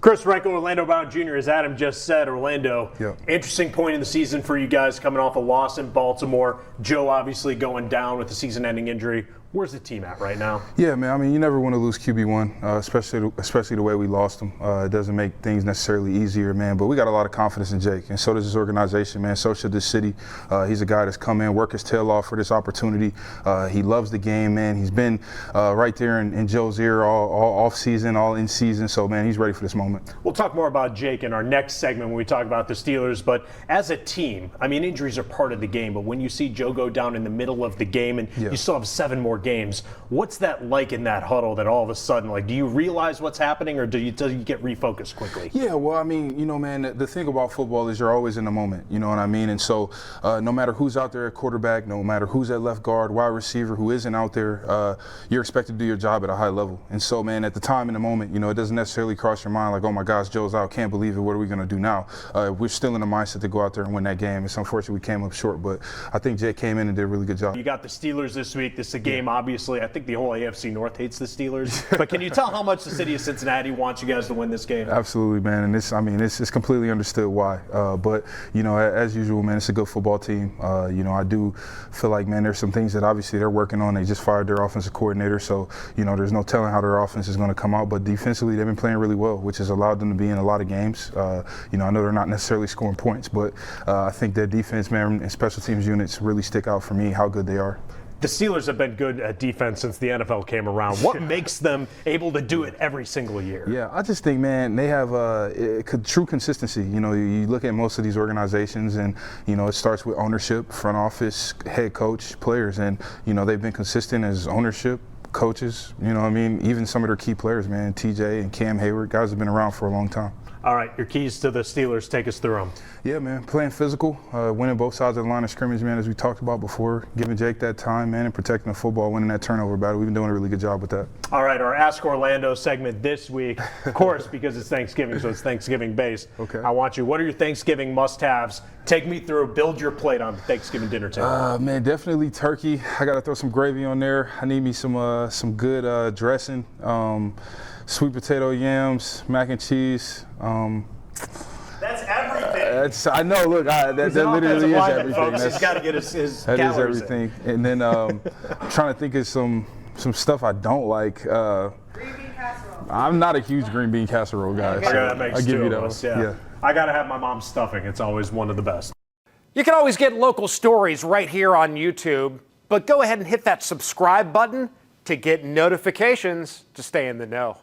Chris Renko, Orlando Brown Jr., as Adam just said, Orlando, interesting point in the season for you guys coming off a loss in Baltimore. Joe obviously going down with a season-ending injury. Where's the team at right now? Yeah, man, I mean, you never want to lose QB1, especially the way we lost him. It doesn't make things necessarily easier, man, but we got a lot of confidence in Jake, and so does this organization, man. So should this city. He's a guy that's come in, work his tail off for this opportunity. He loves the game, man. He's been right there in Joe's ear all off-season, all in season, so, man, he's ready for this moment. We'll talk more about Jake in our next segment when we talk about the Steelers, but as a team, I mean, injuries are part of the game, but when you see Joe go down in the middle of the game and you still have 7 more games, what's that like in that huddle that all of a sudden, like, do you realize what's happening or do you get refocused quickly? Yeah, well, I mean, you know, man, the thing about football is you're always in the moment, you know what I mean? And so no matter who's out there at quarterback, no matter who's at left guard, wide receiver, who isn't out there, you're expected to do your job at a high level. And so, man, at the time in the moment, you know, it doesn't necessarily cross your mind like, oh my gosh, Joe's out, can't believe it, what are we going to do now? We're still in the mindset to go out there and win that game. It's unfortunate we came up short, but I think Jake came in and did a really good job. You got the Steelers this week. This is a game, obviously, I think the whole AFC North hates the Steelers. But can you tell how much the city of Cincinnati wants you guys to win this game? Absolutely, man. And it's completely understood why. But, you know, as usual, man, it's a good football team. You know, I do feel like, man, there's some things that obviously they're working on. They just fired their offensive coordinator. So, you know, there's no telling how their offense is going to come out. But defensively, they've been playing really well, which has allowed them to be in a lot of games. You know, I know they're not necessarily scoring points, but I think their defense, man, and special teams units really stick out for me, how good they are. The Steelers have been good at defense since the NFL came around. What makes them able to do it every single year? Yeah, I just think, man, they have true consistency. You know, you look at most of these organizations and, you know, it starts with ownership, front office, head coach, players. And, you know, they've been consistent as ownership, coaches, you know what I mean? Even some of their key players, man, TJ and Cam Hayward, guys have been around for a long time. All right, your keys to the Steelers, take us through them. Yeah, man, playing physical, winning both sides of the line of scrimmage, man, as we talked about before, giving Jake that time, man, and protecting the football, winning that turnover battle. We've been doing a really good job with that. All right, our Ask Orlando segment this week, of course, because it's Thanksgiving, so it's Thanksgiving-based. Okay. I want you, what are your Thanksgiving must-haves? Take me through, build your plate on Thanksgiving dinner table. Man, definitely turkey. I got to throw some gravy on there. I need me some good dressing, sweet potato yams, mac and cheese. That's everything. I know. Look, that literally is everything. He's got to get his that calories is everything. And then I'm trying to think of some stuff I don't like. Green bean casserole. I'm not a huge green bean casserole guy. Okay. So That makes I'll give two you that of us, one. yeah. I got to have my mom's stuffing. It's always one of the best. You can always get local stories right here on YouTube, but go ahead and hit that subscribe button to get notifications to stay in the know.